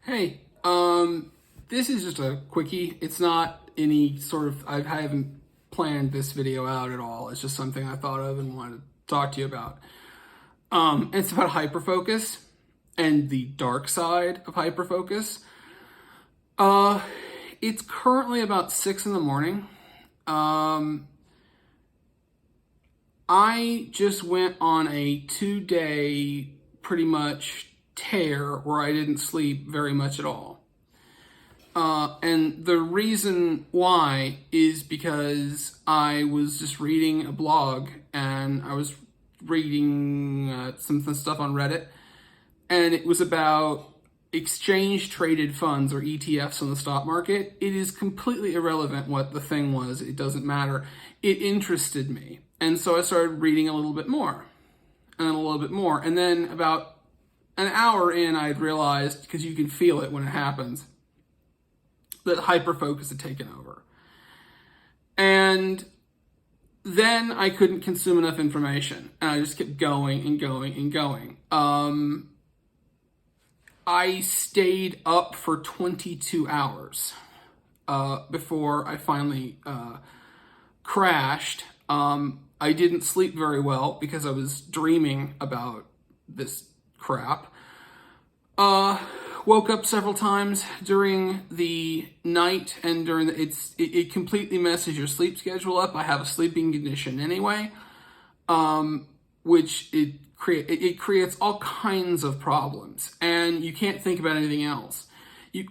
Hey, this is just a quickie. It's not any sort of, I haven't planned this video out at all. It's just something I thought of and wanted to talk to you about. It's about hyperfocus and the dark side of hyperfocus. It's currently about 6 in the morning. I just went on a 2-day pretty much tear where I didn't sleep very much at all. And the reason why is because I was just reading a blog and I was reading some stuff on Reddit, and it was about exchange traded funds or ETFs on the stock market. It is completely irrelevant what the thing was. It doesn't matter. It interested me. And so I started reading a little bit more and a little bit more. And then about an hour in, I'd realized, because you can feel it when it happens, that hyperfocus had taken over. And then I couldn't consume enough information. And I just kept going and going and going. I stayed up for 22 hours before I finally crashed. I didn't sleep very well because I was dreaming about this crap. Woke up several times during the night, and during it completely messes your sleep schedule up. I have a sleeping condition anyway, which it creates all kinds of problems, and you can't think about anything else.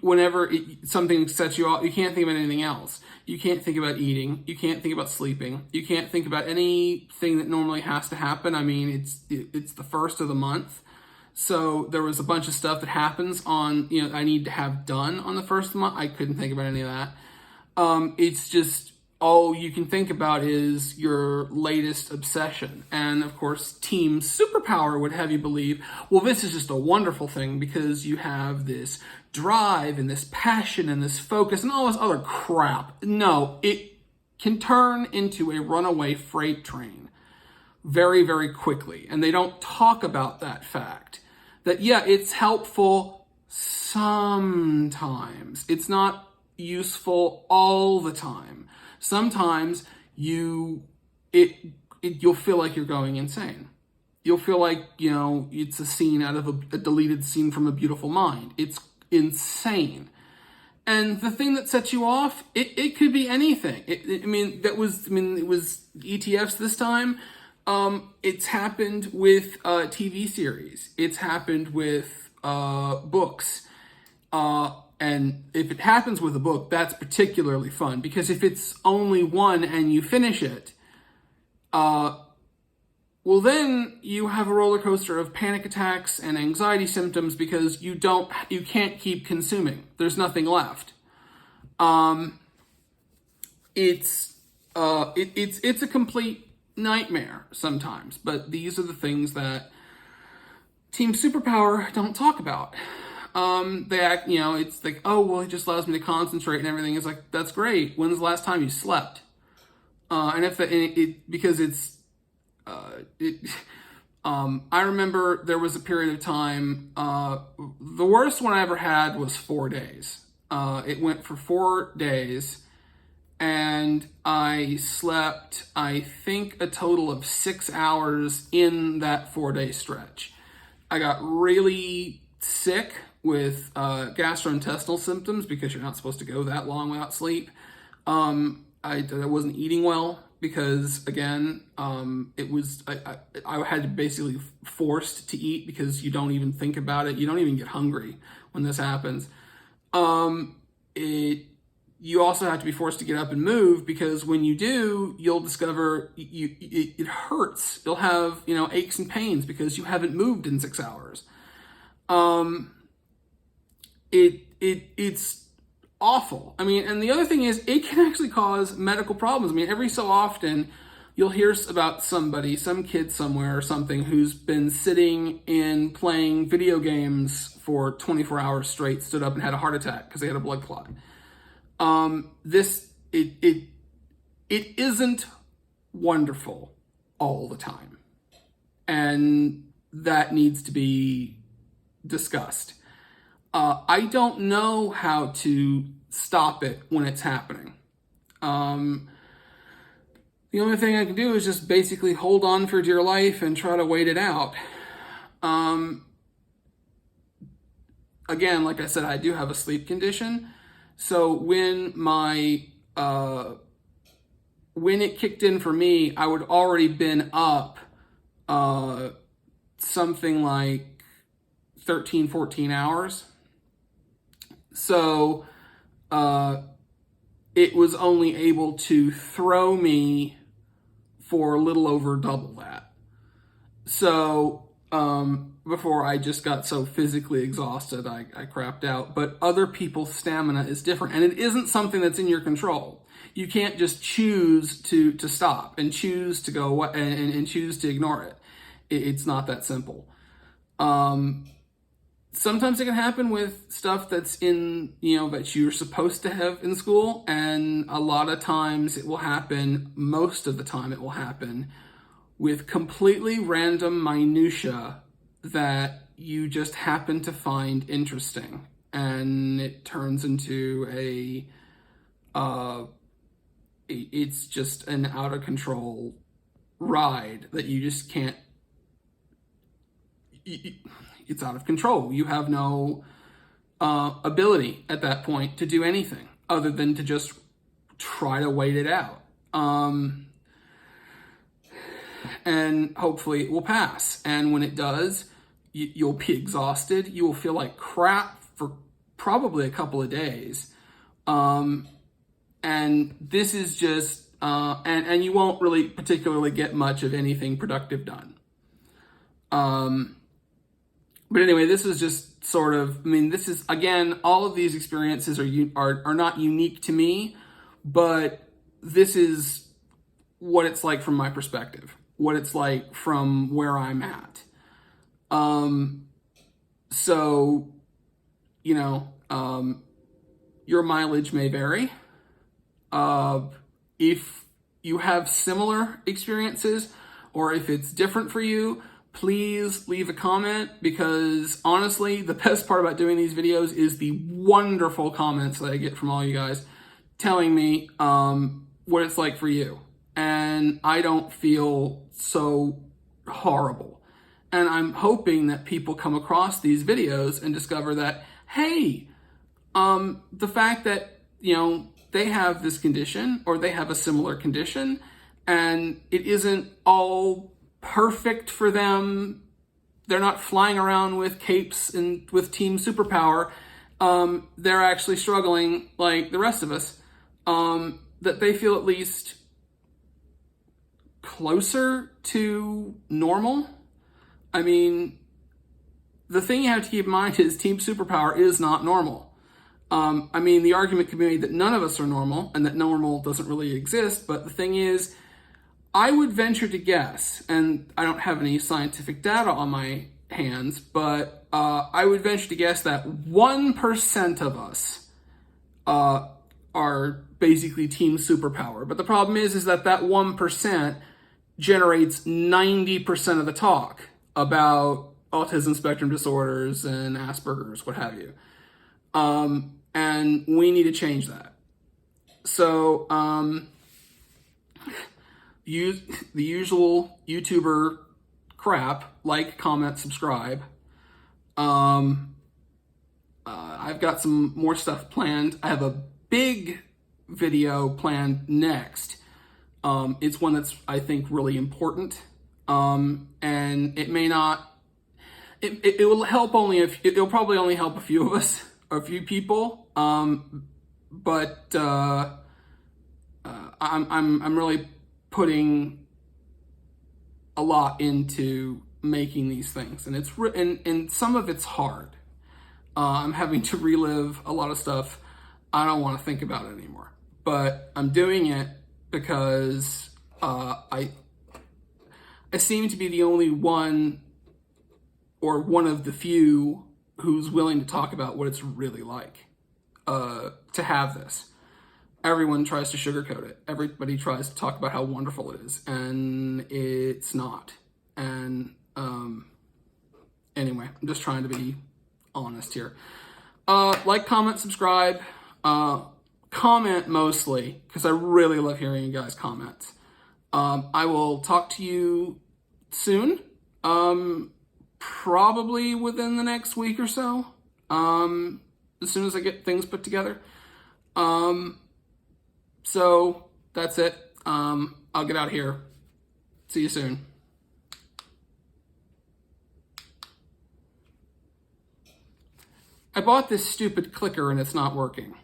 Whenever something sets you off, you can't think about anything else. You can't think about eating. You can't think about sleeping. You can't think about anything that normally has to happen. I mean, it's the first of the month. So there was a bunch of stuff that happens on, I need to have done on the first of the month. I couldn't think about any of that. It's just all you can think about is your latest obsession. And of course, Team Superpower would have you believe, well, this is just a wonderful thing because you have this drive and this passion and this focus and all this other crap. No, it can turn into a runaway freight train very, very quickly. And they don't talk about that fact. That, yeah, it's helpful sometimes. It's not useful all the time. Sometimes you'll feel like you're going insane. You'll feel like, it's a scene out of a deleted scene from A Beautiful Mind. It's insane. And the thing that sets you off, it could be anything. It was ETFs this time. It's happened with TV series. It's happened with books. And if it happens with a book, that's particularly fun, because if it's only one and you finish it, well, then you have a roller coaster of panic attacks and anxiety symptoms because you can't keep consuming. There's nothing left. It's a complete nightmare sometimes, but these are the things that Team Superpower don't talk about. They act, it's like, oh, well, it just allows me to concentrate and everything. It's like, that's great. When's the last time you slept? I remember there was a period of time, the worst one I ever had was 4 days. It went for 4 days, and I slept, I think, a total of 6 hours in that 4-day stretch. I got really sick with gastrointestinal symptoms because you're not supposed to go that long without sleep. I wasn't eating well because, again, I had to basically forced to eat because you don't even think about it. You don't even get hungry when this happens. You also have to be forced to get up and move because when you do, you'll discover it hurts. You'll have, aches and pains because you haven't moved in 6 hours. It's awful. And the other thing is, it can actually cause medical problems. Every so often, you'll hear about somebody, some kid somewhere or something, who's been sitting and playing video games for 24 hours straight, stood up and had a heart attack because they had a blood clot. It isn't wonderful all the time. And that needs to be discussed. I don't know how to stop it when it's happening. The only thing I can do is just basically hold on for dear life and try to wait it out. Again, like I said, I do have a sleep condition. So when it kicked in for me, I would already been up something like 13, 14 hours. So it was only able to throw me for a little over double that. So before I just got so physically exhausted, I crapped out. But other people's stamina is different, and it isn't something that's in your control. You can't just choose to stop and choose to go away and choose to ignore it. It's not that simple. Sometimes it can happen with stuff that's in, that you're supposed to have in school. And a lot of times it will happen, most of the time it will happen with completely random minutia that you just happen to find interesting. And it turns into it's just an out of control ride that you just can't, it's out of control. You have no ability at that point to do anything other than to just try to wait it out. And hopefully it will pass. And when it does, you'll be exhausted. You will feel like crap for probably a couple of days. And this is just, and you won't really particularly get much of anything productive done. But anyway, this is just sort of, this is, again, all of these experiences are not unique to me, but this is what it's like from my perspective, what it's like from where I'm at. So, your mileage may vary. If you have similar experiences or if it's different for you, please leave a comment, because honestly, the best part about doing these videos is the wonderful comments that I get from all you guys telling me what it's like for you. And I don't feel so horrible. And I'm hoping that people come across these videos and discover that, hey, the fact that, they have this condition or they have a similar condition and it isn't all perfect for them. They're not flying around with capes and with team superpower. They're actually struggling like the rest of us. That they feel at least closer to normal. The thing you have to keep in mind is team superpower is not normal. The argument can be made that none of us are normal and that normal doesn't really exist. But the thing is, I would venture to guess, and I don't have any scientific data on my hands, but I would venture to guess that 1% of us are basically team superpower. But the problem is that 1% generates 90% of the talk about autism spectrum disorders and Asperger's, what have you. And we need to change that. So, use the usual YouTuber crap, like, comment, subscribe. I've got some more stuff planned. I have a big video planned next. It's one that's, I think, really important. And it may not, it will help only if, it'll probably only help a few of us, a few people. But I'm really putting a lot into making these things, and and some of it's hard. I'm having to relive a lot of stuff I don't want to think about it anymore, but I'm doing it because I seem to be the only one, or one of the few, who's willing to talk about what it's really like to have this. Everyone tries to sugarcoat it. Everybody tries to talk about how wonderful it is, and it's not. And anyway, I'm just trying to be honest here. Like, comment, subscribe, comment mostly, because I really love hearing you guys' comments. I will talk to you soon, probably within the next week or so, as soon as I get things put together. So that's it. I'll get out of here. See you soon. I bought this stupid clicker and it's not working.